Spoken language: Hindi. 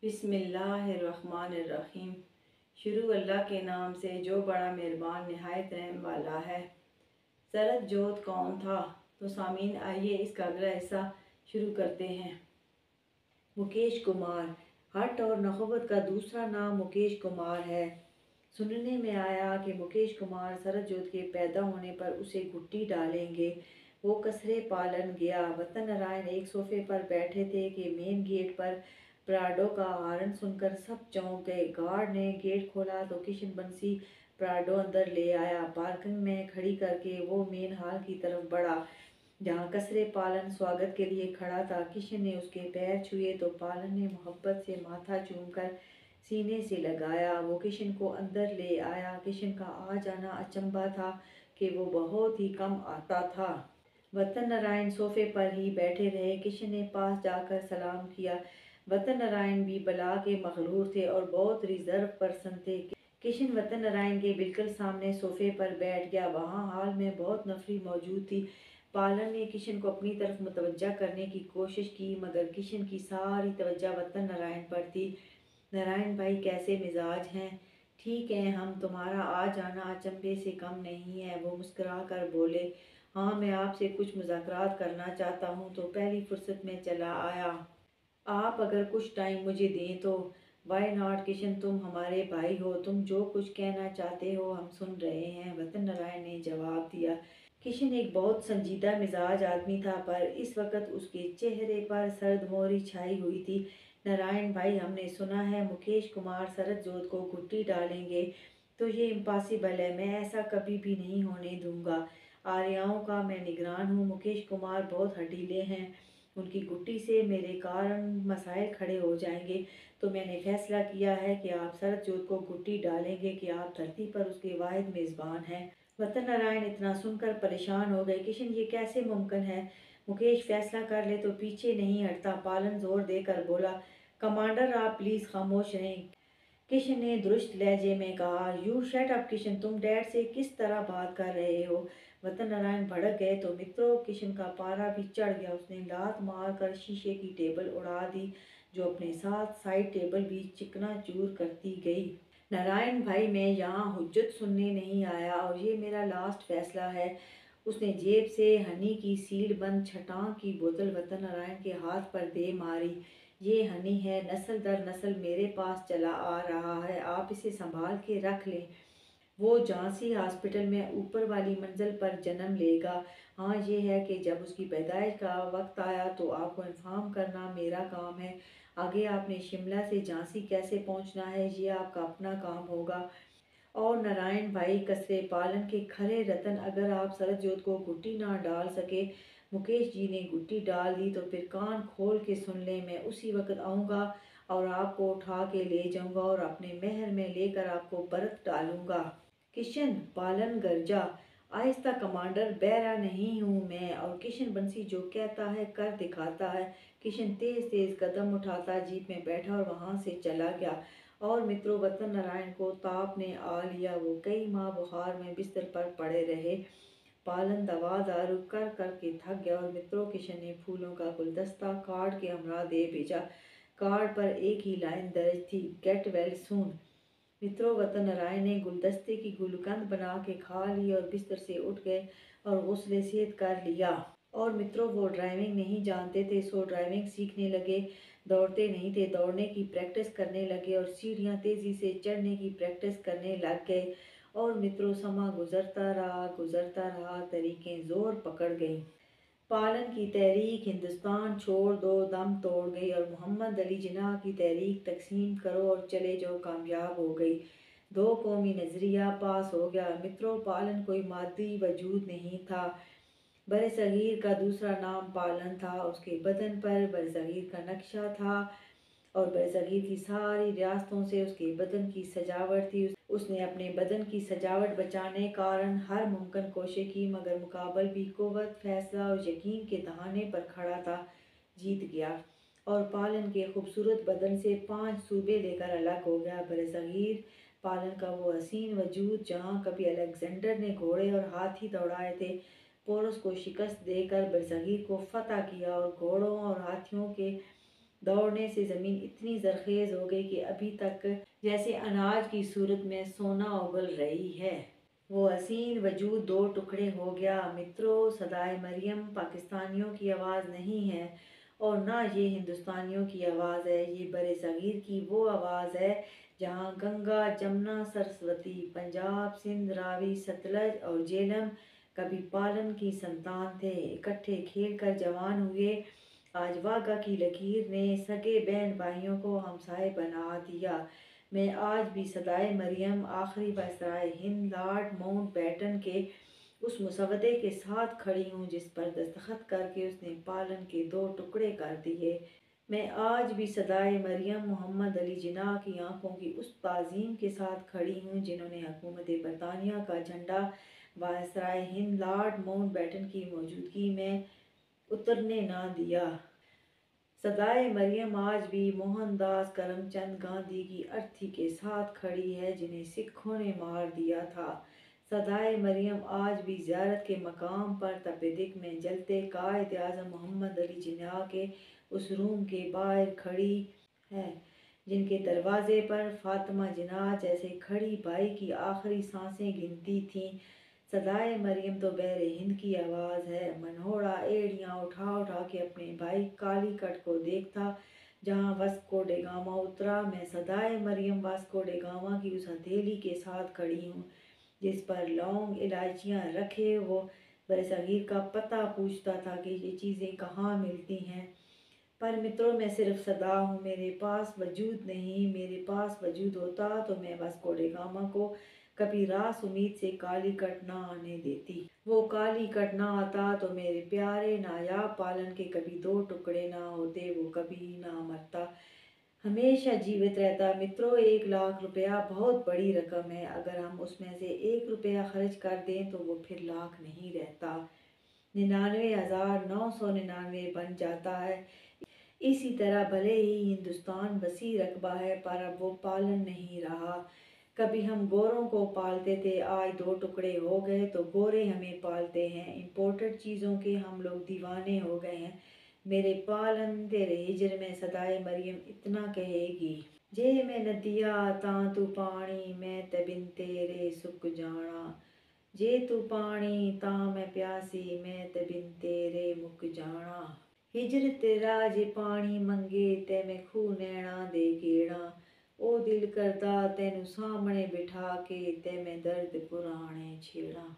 बिस्मिल्लाहिर्रहमानिर्रहीम। शुरू अल्लाह के नाम से जो बड़ा मेहरबान नहायत रहम वाला है। सरद जोत कौन था? तो सामीन आइए इसका अगला हिस्सा शुरू करते हैं। मुकेश कुमार। हट और नखवत का दूसरा नाम मुकेश कुमार है। सुनने में आया कि मुकेश कुमार सरद जोत के पैदा होने पर उसे घुट्टी डालेंगे। वो कसरे पालन गया। वतन नारायण एक सोफे पर बैठे थे कि मेन गेट पर प्राडो का हॉर्न सुनकर सब चौंक गए। गार्ड ने गेट खोला तो किशन बंसी प्राडो अंदर ले आया। पार्किंग में खड़ी करके वो मेन हॉल की तरफ बढ़ा जहाँ कसरे पालन स्वागत के लिए खड़ा था। किशन ने उसके पैर छुए तो पालन ने मोहब्बत से माथा चूमकर सीने से लगाया। वो किशन को अंदर ले आया। किशन का आ जाना अचंभा था कि वो बहुत ही कम आता था। वतन नारायण सोफे पर ही बैठे रहे। किशन ने पास जाकर सलाम किया। वतन नारायण भी बला के मगरूर थे और बहुत रिजर्व पर्सन थे। किशन वतन नारायण के बिल्कुल सामने सोफे पर बैठ गया। वहाँ हॉल में बहुत नफरी मौजूद थी। पालन ने किशन को अपनी तरफ मुतवज्जा करने की कोशिश की मगर किशन की सारी तवज्जो वतन नारायण पर थी। नारायण भाई कैसे मिजाज हैं? ठीक है, हम तुम्हारा आ जाना अचंभे से कम नहीं है। वो मुस्कुरा कर बोले, हाँ मैं आपसे कुछ मुज़ाकरात करना चाहता हूँ तो पहली फुर्सत में चला आया। आप अगर कुछ टाइम मुझे दें तो। वाई नॉट किशन, तुम हमारे भाई हो, तुम जो कुछ कहना चाहते हो हम सुन रहे हैं, वतन नारायण ने जवाब दिया। किशन एक बहुत संजीदा मिजाज आदमी था पर इस वक्त उसके चेहरे पर सर्दमोरी छाई हुई थी। नारायण भाई, हमने सुना है मुकेश कुमार सरद जोत को घुट्टी डालेंगे तो ये इम्पॉसिबल है। मैं ऐसा कभी भी नहीं होने दूंगा। आर्याओं का मैं निगरान हूँ। मुकेश कुमार बहुत हठीले हैं। उनकी गुट्टी से मेरे कारण मसाइल खड़े हो जाएंगे। तो मैंने फैसला किया है कि आप सरद जोत को गुट्टी डालेंगे कि आप धरती पर उसके वाहिद मेज़बान हैं। वतन नारायण इतना सुनकर परेशान हो गए। किशन, ये कैसे मुमकिन है? मुकेश फैसला कर ले तो पीछे नहीं हटता। पालन जोर देकर बोला, कमांडर आप प्लीज़ खामोश रहें। किशन ने दुरुस्त लहजे में कहा, यू शट अप किशन, तुम डैड से किस तरह बात कर रहे हो? वतन नारायण भड़क गए तो मित्रों किशन का पारा भी चढ़ गया। उसने लात मार कर शीशे की टेबल उड़ा दी जो अपने साथ साइड टेबल भी चिकनाचूर करती गई। नारायण भाई, मैं यहाँ हुज्जत सुनने नहीं आया और ये मेरा लास्ट फैसला है। उसने जेब से हनी की सील बंद छटांग की बोतल वतन नारायण के हाथ पर दे मारी। ये हनी है, नस्ल दर नस्ल मेरे पास चला आ रहा है, आप इसे संभाल के रख लें। वो झांसी हॉस्पिटल में ऊपर वाली मंजिल पर जन्म लेगा। हाँ, ये है कि जब उसकी पैदाइश का वक्त आया तो आपको इन्फॉर्म करना मेरा काम है। आगे आपने शिमला से झांसी कैसे पहुंचना है ये आपका अपना काम होगा। और नारायण भाई, कसरे पालन के खरे रतन, अगर आप सरदजोत को गुट्टी ना डाल सके, मुकेश जी ने गुट्टी डाल दी तो फिर कान खोल के सुन लें, मैं उसी वक्त आऊँगा और आपको उठा के ले जाऊँगा और अपने महल में लेकर आपको बरत डालूँगा। किशन, पालन गरजा, आहिस्ता कमांडर, बहरा नहीं हूँ मैं। और किशन बंसी जो कहता है कर दिखाता है। किशन तेज तेज कदम उठाता जीप में बैठा और वहां से चला गया। और मित्रों, वतन नारायण को ताप ने आ लिया। वो कई माह बुखार में बिस्तर पर पड़े रहे। पालन दवा दारू कर करके थक गया और मित्रों किशन ने फूलों का गुलदस्ता कार्ड के हमरा दे भेजा। कार्ड पर एक ही लाइन दर्ज थी, गेट वेल सून। मित्रों, वतन नारायण ने गुलदस्ते की गुलकंद बना के खा ली और बिस्तर से उठ गए और गुस्ले सेहत कर लिया। और मित्रों, वो ड्राइविंग नहीं जानते थे सो ड्राइविंग सीखने लगे। दौड़ते नहीं थे, दौड़ने की प्रैक्टिस करने लगे और सीढ़ियाँ तेज़ी से चढ़ने की प्रैक्टिस करने लग गए। और मित्रों, समा गुजरता रहा, तरीकें जोर पकड़ गईं। पालन की तहरीक हिंदुस्तान छोड़ दो दम तोड़ गई और मोहम्मद अली जिन्ना की तहरीक तकसीम करो और चले जाओ कामयाब हो गई। दो कौमी नज़रिया पास हो गया। मित्रों, पालन कोई मादी वजूद नहीं था। बरसगीर का दूसरा नाम पालन था। उसके बदन पर बरसगीर का नक्शा था और बरसगीर की सारी रियासतों से उसके बदन की सजावट थी। उसने अपने बदन की सजावट बचाने कारण हर मुमकिन कोशिश की मगर मुकाबल भी कुव्वत, फैसला और यकीन के दहाने पर खड़ा था। जीत गया और पालन के खूबसूरत बदन से 5 सूबे लेकर अलग हो गया। बरसगीर पालन का वो हसीन वजूद जहाँ कभी अलेक्जेंडर ने घोड़े और हाथी दौड़ाए थे, पोरस को शिकस्त देकर बरसगीर को फतह किया और घोड़ों और हाथियों के दौड़ने से ज़मीन इतनी जरखेज़ हो गई कि अभी तक जैसे अनाज की सूरत में सोना उगल रही है। वो हसीन वजूद दो टुकड़े हो गया। मित्रों, सदाए मरियम पाकिस्तानियों की आवाज़ नहीं है और ना ये हिंदुस्तानियों की आवाज़ है। ये बरे सगीर की वो आवाज़ है जहाँ गंगा, जमुना, सरस्वती, पंजाब, सिंध, रावी, सतलज और झेलम कभी पालन की संतान थे। इकट्ठे खेल कर जवान हुए। आज वाघा की लकीर ने सगे बहन भाइयों को हमसाए बना दिया। मैं आज भी सदाए मरियम आखिरी वायसराय हिंद लॉर्ड माउंटबेटन के उस मुसवदे के साथ खड़ी हूँ जिस पर दस्तखत करके उसने पालन के दो टुकड़े कर दिए। मैं आज भी सदाए मरियम मोहम्मद अली जिन्ना की आंखों की उस ताज़ीम के साथ खड़ी हूँ जिन्होंने हुकूमत बरतानिया का झंडा वायसराय हिंद लॉर्ड माउंटबेटन की मौजूदगी में उतरने ना दिया। सदाए मरियम आज भी मोहनदास करमचंद गांधी की अर्थी के साथ खड़ी है जिन्हें सिखों ने मार दिया था। सदाए मरियम आज भी ज़ियारत के मकाम पर तपेदिक में जलते कायद आज़म मोहम्मद अली जिन्ना के उस रूम के बाहर खड़ी है जिनके दरवाजे पर फातिमा जिन्ना जैसे खड़ी भाई की आखिरी सांसें गिनती थीं। सदाए मरियम तो बहरे हिंद की आवाज़ है। मनहोड़ा एड़ियाँ उठा उठा के अपने भाई कालीकट को देखता जहाँ वास्को डे गामा उतरा। मैं सदाए मरियम वास्को डे गामा की उस हथेली के साथ खड़ी हूँ जिस पर लौंग इलायचियाँ रखे वो बरसगीर का पता पूछता था कि ये चीज़ें कहाँ मिलती हैं। पर मित्रों, मैं सिर्फ सदा हूँ, मेरे पास वजूद नहीं। मेरे पास वजूद होता तो मैं वास्को डे गामा को कभी रास उम्मीद से कालीकट ना आने देती। वो कालीकट ना आता तो मेरे प्यारे नायाब पालन के कभी दो टुकड़े ना होते। वो कभी ना मरता, हमेशा जीवित रहता। मित्रों, 1 लाख रुपया बहुत बड़ी रकम है। अगर हम उसमें से 1 रुपया खर्च कर दें तो वो फिर लाख नहीं रहता, 99,999 बन जाता है। इसी तरह भले ही हिंदुस्तान वसी रकबा है पर अब वो पालन नहीं रहा। कभी हम गोरों को पालते थे, आज दो टुकड़े हो गए तो गोरे हमें पालते हैं। इम्पोर्टेड चीज़ों के हम लोग दीवाने हो गए हैं। मेरे पालन तेरे हिजर में सदाए मरियम इतना कहेगी, जे मैं नदिया तां तू पानी मैं ते बिन तेरे सुक जाना। जे तू पानी तां मैं प्यासी मैं ते बिन तेरे मुक जाना। हिजर तेरा जे पानी मंगे ते मैं खूह नैना दे गेड़ा। ओ दिल करदा तैनू सामने बिठा के ते मैं दर्द पुराने छेड़ा।